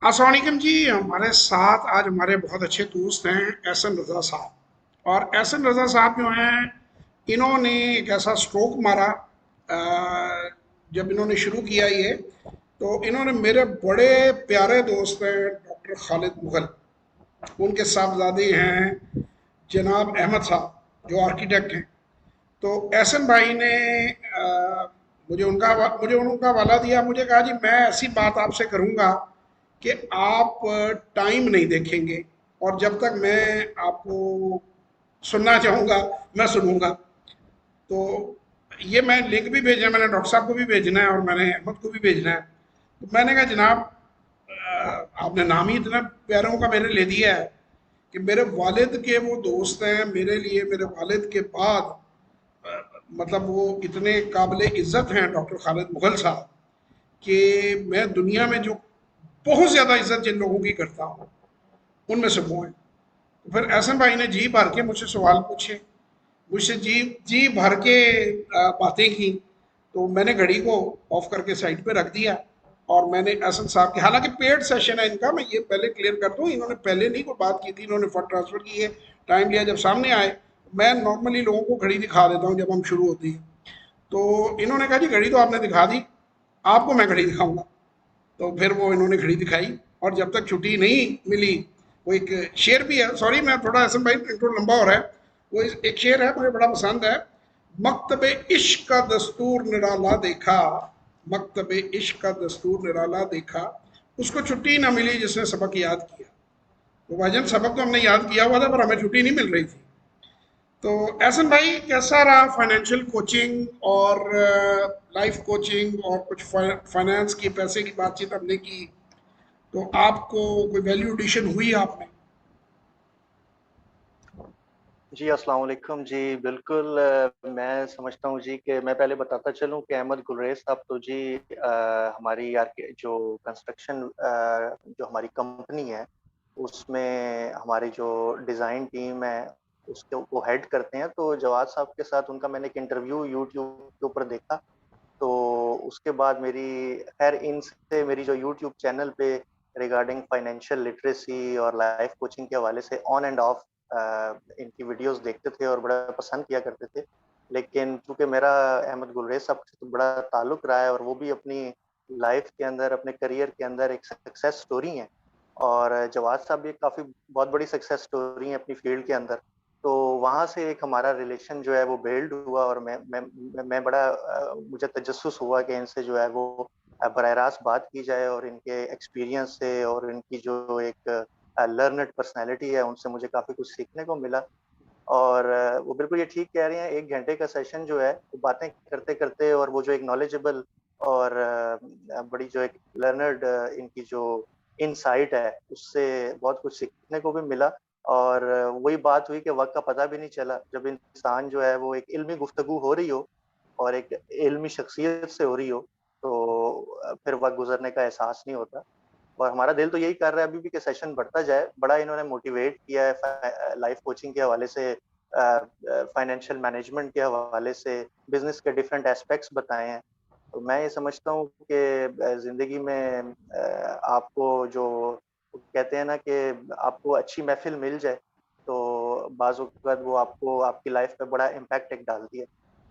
अस्सलाम वालेकुम जी। हमारे साथ आज हमारे बहुत अच्छे दोस्त हैं एहसन रज़ा साहब। और एहसन रज़ा साहब जो हैं, इन्होंने एक ऐसा स्ट्रोक मारा। जब इन्होंने शुरू किया ये, तो इन्होंने मेरे बड़े प्यारे दोस्त हैं डॉक्टर खालिद मुगल, उनके साहबजादे हैं जनाब अहमद साहब जो आर्किटेक्ट हैं। तो एहसन भाई ने मुझे उनका हवाला दिया। मुझे कहा जी मैं ऐसी बात आपसे करूँगा कि आप टाइम नहीं देखेंगे, और जब तक मैं आपको सुनना चाहूँगा मैं सुनूंगा। तो ये मैं लिंक भी भेजना, मैंने डॉक्टर साहब को भी भेजना है और मैंने अहमद को भी भेजना है। तो मैंने कहा जनाब, आपने नाम ही इतना प्यारों का मेरे ले दिया है कि मेरे वालिद के वो दोस्त हैं मेरे लिए। मेरे वालिद के बाद मतलब वो इतने काबिल इज़्ज़त हैं डॉक्टर खालिद मुगल साहब, कि मैं दुनिया में जो बहुत ज़्यादा इज्जत जिन लोगों की करता हूँ उनमें से वो हैं। तो फिर एहसन भाई ने जी भर के मुझसे सवाल पूछे, मुझसे जी जी भर के बातें की। तो मैंने घड़ी को ऑफ करके साइड पे रख दिया और मैंने एहसन साहब के, हालांकि पेड सेशन है इनका, मैं ये पहले क्लियर कर दूं, इन्होंने पहले नहीं कोई बात की थी, इन्होंने फंड ट्रांसफर की है, टाइम लिया। जब सामने आए, मैं नॉर्मली लोगों को घड़ी दिखा देता हूँ जब हम शुरू होती है। तो इन्होंने कहा जी घड़ी तो आपने दिखा दी, आपको मैं घड़ी दिखाऊंगा। तो फिर वो इन्होंने घड़ी दिखाई, और जब तक छुट्टी नहीं मिली, वो एक शेर भी है, सॉरी मैं थोड़ा ऐसा भाई इंट्रो लंबा हो रहा है। वो एक शेर है मुझे बड़ा पसंद है। मकतब इश्क का दस्तूर निराला देखा, मकतब इश्क का दस्तूर निराला देखा, उसको छुट्टी ना मिली जिसने सबक याद किया। तो भाईजान सबक तो हमने याद किया हुआ था पर हमें छुट्टी नहीं मिल रही थी। तो एहसन भाई कैसा रहा फाइनेंशियल कोचिंग और लाइफ कोचिंग, और कुछ फाइनेंस की पैसे की बातचीत हमने की, तो आपको कोई वैल्यू एडिशन हुई आप में? जी, अस्सलाम वालेकुम जी। बिल्कुल मैं समझता हूँ जी कि मैं पहले बताता चलूँ कि अहमद गुलरेज साहब तो जी हमारी जो कंस्ट्रक्शन जो हमारी कंपनी है उसमें हमारी जो डिज़ाइन टीम है उसके वो हेड करते हैं। तो जवाद साहब के साथ उनका मैंने एक इंटरव्यू यूट्यूब के ऊपर देखा। तो उसके बाद मेरी खैर इनसे मेरी जो यूट्यूब चैनल पे रिगार्डिंग फाइनेंशियल लिटरेसी और लाइफ कोचिंग के हवाले से ऑन एंड ऑफ इनकी वीडियोस देखते थे और बड़ा पसंद किया करते थे। लेकिन चूंकि मेरा अहमद गुलरेज साहब से तो बड़ा ताल्लुक रहा है और वो भी अपनी लाइफ के अंदर अपने करियर के अंदर एक सक्सेस स्टोरी है और जवाद साहब भी काफ़ी बहुत बड़ी सक्सेस स्टोरी है अपनी फील्ड के अंदर। तो वहाँ से एक हमारा रिलेशन जो है वो बिल्ड हुआ और मैं बड़ा मुझे तजस्सुस हुआ कि इनसे जो है वो बरह रास्त बात की जाए और इनके एक्सपीरियंस से और इनकी जो एक लर्नड पर्सनैलिटी है उनसे मुझे काफ़ी कुछ सीखने को मिला। और वो बिल्कुल ये ठीक कह रहे हैं, 1 घंटे का सेशन जो है वो बातें करते-करते और वो जो एक नॉलेजेबल और बड़ी जो एक लर्नर्ड इनकी जो इनसाइट है, उससे बहुत कुछ सीखने को भी मिला। और वही बात हुई कि वक़्त का पता भी नहीं चला, जब इंसान जो है वो एक इल्मी गुफ्तगू हो रही हो और एक इल्मी शख्सियत से हो रही हो, तो फिर वक़्त गुज़रने का एहसास नहीं होता। और हमारा दिल तो यही कर रहा है अभी भी कि सेशन बढ़ता जाए। बड़ा इन्होंने मोटिवेट किया है लाइफ कोचिंग के हवाले से, फाइनेंशियल मैनेजमेंट के हवाले से, बिज़नेस के डिफरेंट एस्पेक्ट्स बताए हैं। तो मैं ये समझता हूँ कि ज़िंदगी में आपको जो कहते हैं ना कि आपको अच्छी महफ़िल मिल जाए, तो बाज़ औक़ात वो आपको आपकी लाइफ पे बड़ा इम्पैक्ट एक डालती है।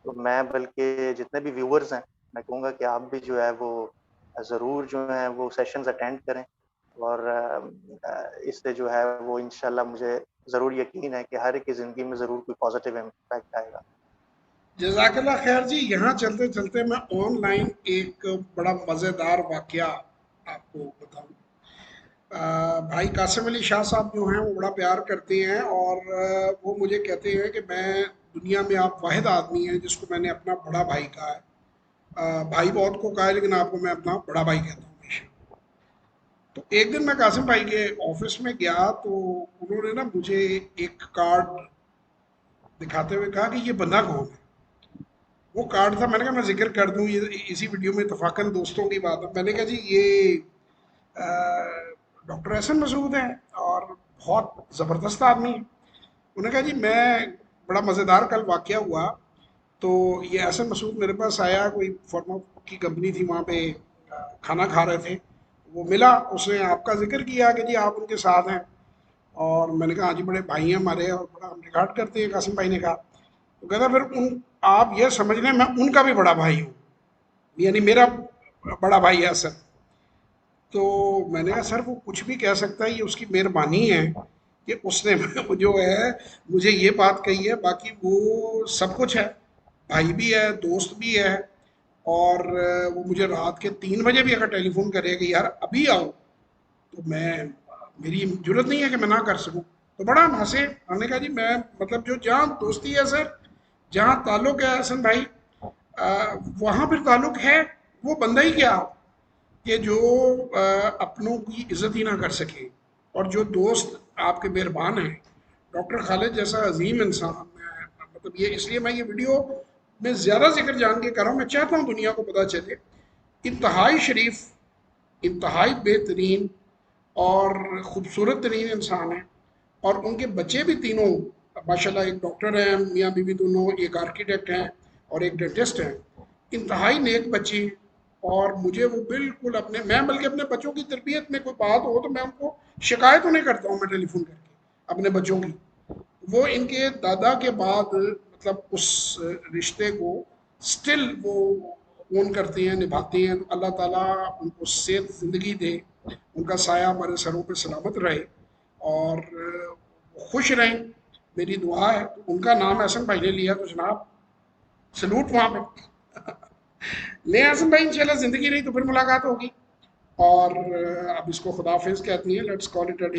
तो मैं बल्कि जितने भी व्यूअर्स हैं, मैं कहूँगा कि आप भी जो है वो ज़रूर जो है वो सेशंस अटेंड करें और इससे जो है वो इंशाल्लाह मुझे ज़रूर यकीन है कि हर एक की ज़िंदगी में ज़रूर कोई पॉज़िटिव इम्पैक्ट आएगा। जजाकल्ला खैर जी। यहाँ चलते चलते मैं ऑनलाइन एक बड़ा मज़ेदार वाकया आपको बताऊँ। भाई कासिम अली शाह साहब जो हैं वो बड़ा प्यार करते हैं, और वो मुझे कहते हैं कि मैं दुनिया में आप वाहिद आदमी हैं जिसको मैंने अपना बड़ा भाई कहा है। भाई बहुत को कहा है लेकिन आपको मैं अपना बड़ा भाई कहता हूँ हमेशा। तो एक दिन मैं कासिम भाई के ऑफिस में गया, तो उन्होंने ना मुझे एक कार्ड दिखाते हुए कहा कि ये बंदा कौन है। वो कार्ड था, मैंने कहा मैं जिक्र कर दूं, ये इसी वीडियो में इतफाकन दोस्तों की बात है। मैंने कहा जी ये डॉक्टर एहसन मसूद हैं, और बहुत ज़बरदस्त आदमी है। उन्होंने कहा जी मैं, बड़ा मज़ेदार कल वाकया हुआ। तो ये एहसन मसूद मेरे पास आया, कोई फार्मा की कंपनी थी वहाँ पे, खाना खा रहे थे। वो मिला, उसने आपका जिक्र किया कि जी आप उनके साथ हैं। और मैंने कहा हाँ जी, बड़े भाई हैं हमारे और बड़ा हम रिगार्ड करते हैं, कासिम भाई ने कहा। तो कहता फिर उन आप ये समझ लें मैं उनका भी बड़ा भाई हूँ, यानी मेरा बड़ा भाई है सर। तो मैंने कहा सर वो कुछ भी कह सकता है, ये उसकी मेहरबानी है कि उसने जो है मुझे ये बात कही है, बाकी वो सब कुछ है, भाई भी है, दोस्त भी है। और वो मुझे रात के 3 बजे भी अगर टेलीफोन करे कि यार अभी आओ, तो मैं, मेरी जरूरत नहीं है कि मैं ना कर सकूं। तो बड़ा हम हंसे, हमने कहा जी मैं मतलब जो जहाँ दोस्ती है सर, जहाँ ताल्लुक है हसन भाई, वहाँ फिर ताल्लुक है। वो बंदा ही क्या कि जो अपनों की इज्जत ही ना कर सके, और जो दोस्त आपके मेहरबान हैं, डॉक्टर खालिद जैसा अजीम इंसान। मैं मतलब ये इसलिए मैं ये वीडियो में ज़्यादा जिक्र जान के कर रहा हूँ, मैं चाहता हूँ दुनिया को पता चले, इंतहाई शरीफ, इंतहाई बेहतरीन और ख़ूबसूरत तरीन इंसान है। और उनके बच्चे भी तीनों माशाल्लाह, एक डॉक्टर हैं मियाँ बीवी दोनों, एक आर्किटेक्ट हैं और एक डेंटिस्ट हैं। इंतहाई नेक बच्चे हैं। और मुझे वो बिल्कुल अपने, मैं बल्कि अपने बच्चों की तरबियत में कोई बात हो तो मैं उनको शिकायत नहीं करता हूँ, मैं टेलीफोन करके अपने बच्चों की। वो इनके दादा के बाद मतलब उस रिश्ते को स्टिल वो ओन करते हैं, निभाते हैं। तो अल्लाह ताला उनको सेहत ज़िंदगी दे, उनका साया हमारे सरों पे सलामत रहे और खुश रहें, मेरी दुआ है। तो उनका नाम एहसन भाई ने लिया तो जनाब सलूट वहाँ पे। ले एहसन भाई, इंशाल्लाह ज़िंदगी रही तो फिर मुलाकात होगी। और अब इसको खुदाफिज कहती हैं, let's call it a day.